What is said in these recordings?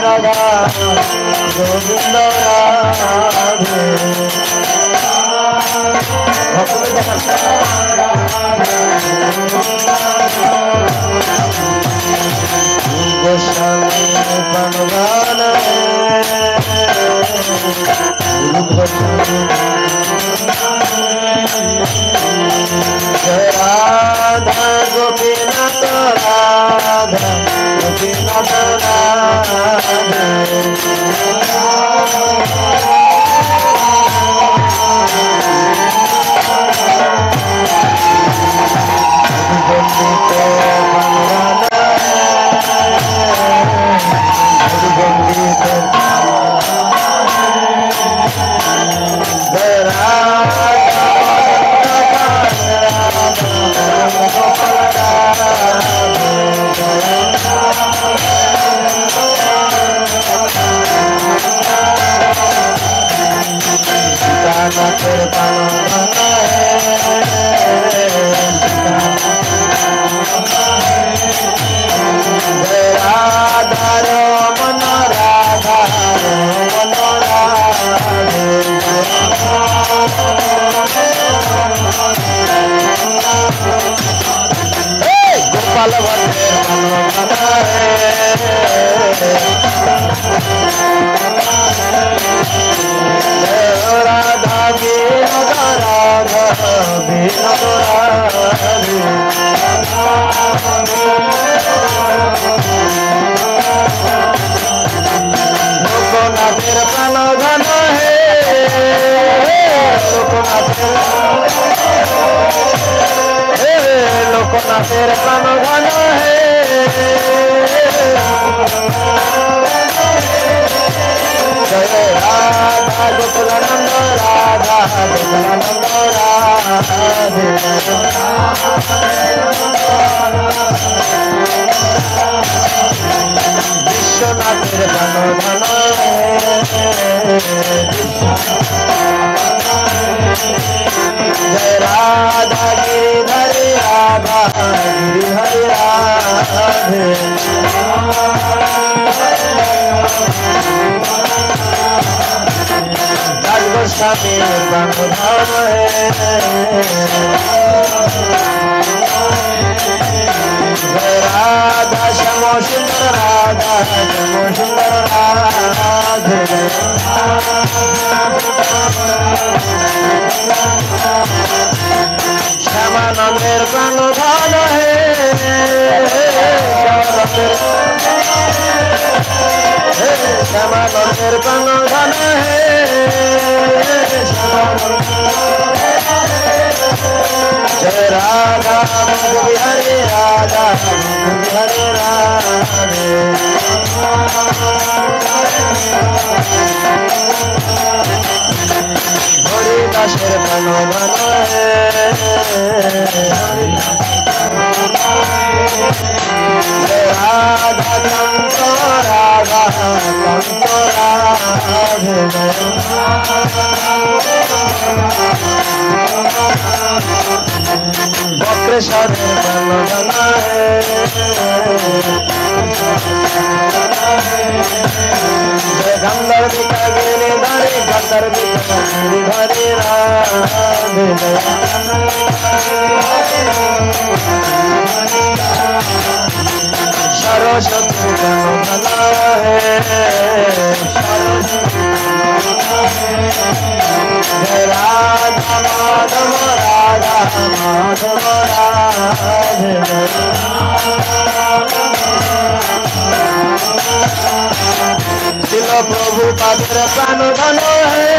রাধা গোবিন্দ রাধে গোস্বামী ভগবান রাধা গোপীনাথ রাধা গোপীনাথ রাধে लोकनाथेर प्राण धन है जय राधा गोकुलानंद राधा गोकुलानंद राधे विश्वनाथेर प्राण धन जय राधा गिरिधर राधा गिरिहर राधे गोस्वामी ब्रह्मधाम जय राधा श्यामो सुंदर राधा श्यामो सुंदर राधे श्यामानंदेर प्राण धन है श्यामानंदेर प्राण धन है जय राधा हरे राधा हरे राधे हरिदासेर प्राण धन है जय राधा कांत राधा कांत राधे वक्रेश्वरेर प्राण धन है जय गंधर्विका गिरिधरे गंधर्विका गिरिधरे राधे सरस्वती प्राण धन है जय राधा माधव राधा माधव राधे शिल प्रभु पादर प्राण धन है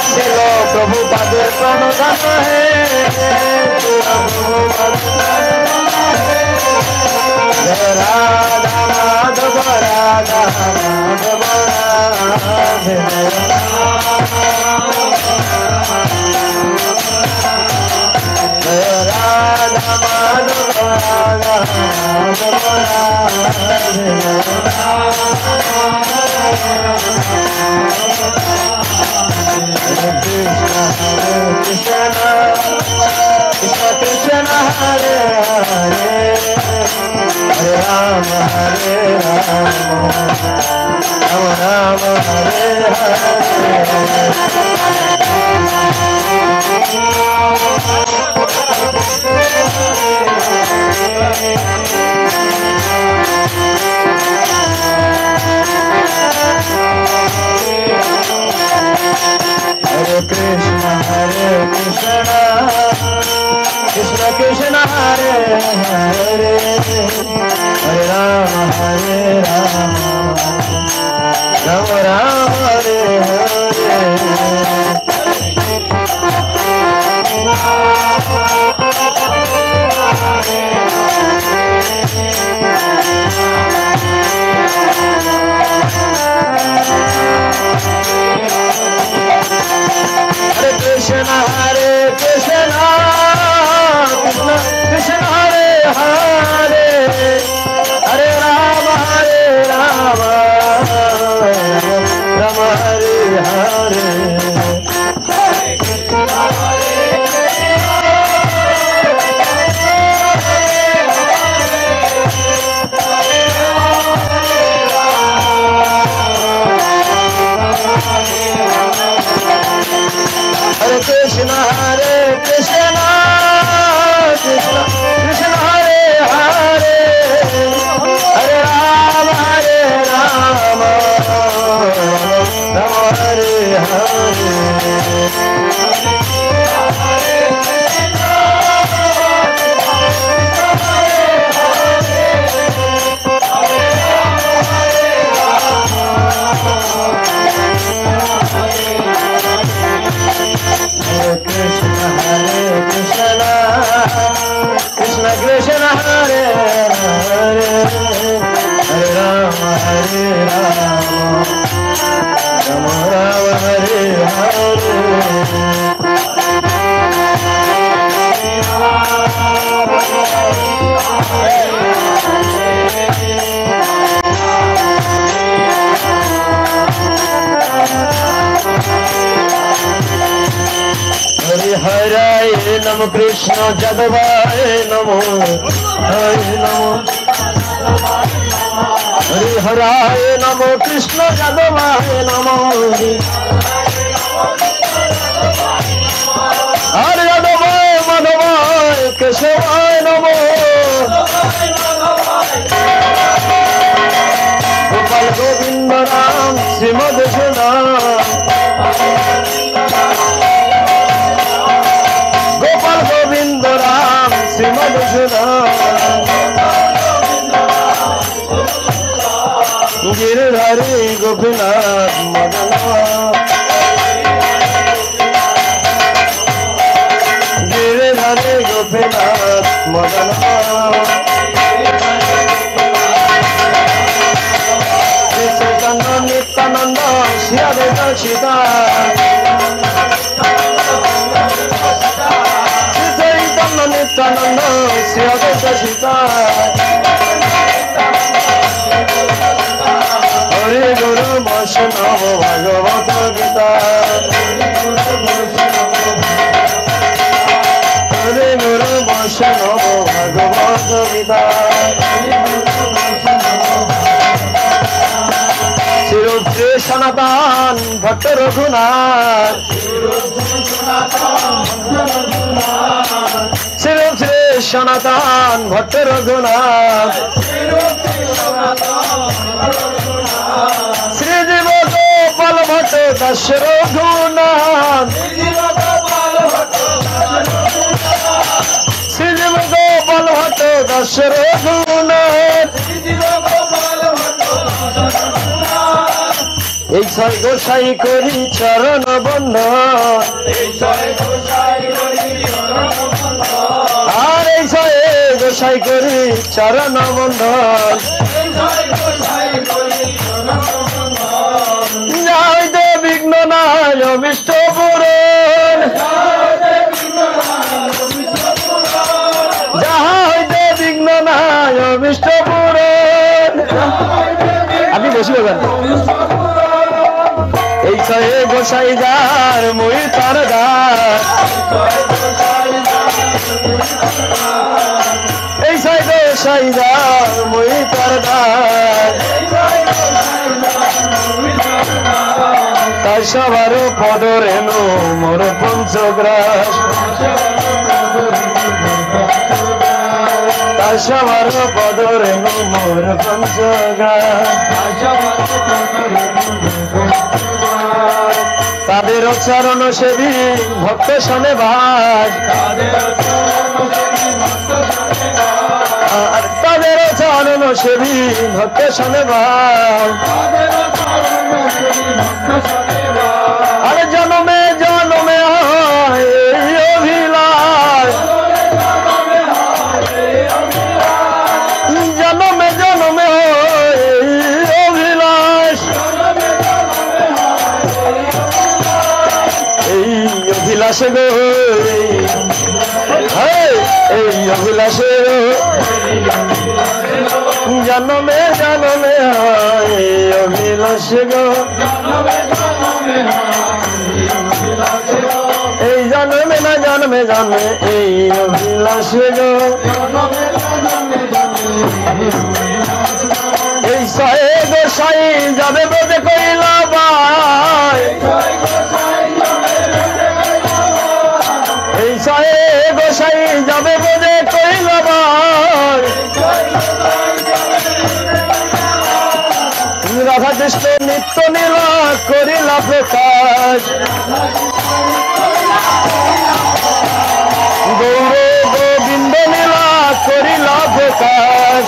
शिल प्रभु पादर प्राण धन है जय राधा माधव राधा माधव राधे जय Radha Madhav Radha Madhav Radhe Krishna Krishna Krishna Hare Hare Ram Hare Hare Krishna Krishna Krishna Hare Hare Hare Rama Rama Rama Hare Hare Krishna Krishna Krishna Hare Hare Hare Rama Rama Hare Hare Hare Krishna Krishna Krishna Hare Hare Hare Rama Rama Hare Hare Krishna Krishna Hare Hare Hare Rama Rama Rama Hare Hare Hare Namo Krishna Jadavaya Namo Hare Namo Hare Hare Namo Krishna Jadavaya Namo Hare Jadavaya Madhavaya Keshavaya Namo Gopal Govinda Ram Srimad Jana Govinda Ram Srimad Jana Giridhari Gopinath Madana Giridhari Gopinath Madana Shri Chaitanya Nityananda Shri Advaita Chita Nityananda Shri Advaita Chita Hare Guru Vaishnava Bhagavata Gita Hare Guru Vaishnava Bhagavata Gita Shri Sanatan Bhatta Raghunath Shri Sanatan Bhatta Raghunath Shri Jiva Gopal Bhatta Dasya Raghunath Shri Jiva Gopal Bhatta Dasya Raghunath এই ছয় গোসাই করি চরণ বন্ধন আর এই ছয় গোসাই করি চরণ বন্ধন যাইতে বিঘ্ন নাই অবিষ্ট পূরণ যাহা হইতে বিঘ্ন নাই অবিষ্ট পূরণ আপনি বসে বলবেন এই ছয় গোসাই যার মই তার দার এই ছয় গোসাই যার মই তার দায় তাই সবার পদরেণু মোর পঞ্চগ্রাস তাই সবার পদরেণু মোর পঞ্চগ্রাস তাদের চরণ সেবী ভক্ত শোনে ভাই তাদের চরণ সেবী ভক্ত শোনে ভাই আর জন্মে জন্মে হয় এই অভিলাষ জন্মে জন্মে হয় এই অভিলাষ এই অভিলাষে গো এই অভিলাষে জন্মে জন্মে হয় এই অভিলাষে গো এই জন্মে না জন্মে জন্মে এই অভিলাষে গো এই সয়ে গোসাই যাবে বোধে কইলা ভাই এই সয়ে গোসাই যাবে বোধে কইলা ভাই রাধা কৃষ্ণ নিত্য নীলা করিলা প্রকাশ গৌর গোবিন্দ নীলা করিলা প্রকাশ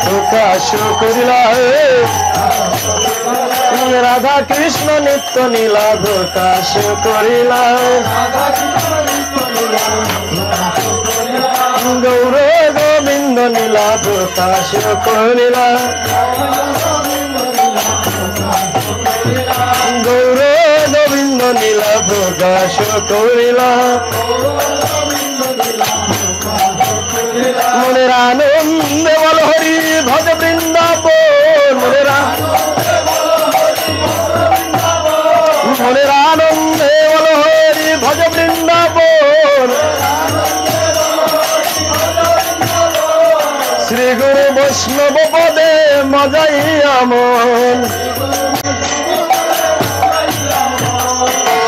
প্রকাশ করিলা রাধা কৃষ্ণ নিত্য নীলা প্রকাশ করিলা গৌর গোবিন্দ নীলা প্রকাশ করিলা গৌর গোবিন্দ নীলা প্রকাশ করিলা মনের আনন্দে বল হরি ভজ বৃন্দাবন মনের আনন্দে বল হরি ভজ বৃন্দাবন শ্রী গুরু বৈষ্ণব পদে মজাইয়া মন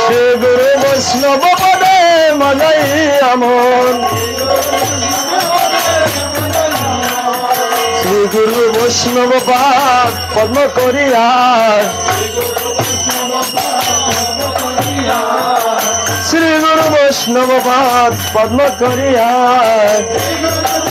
শ্রী গুরু বৈষ্ণব পদে মজাইয়া মন শ্রী গুরু বৈষ্ণব পাদ পদ্ম করিয়া শ্রী গুরু বৈষ্ণব পাদ পদ্ম করিয়া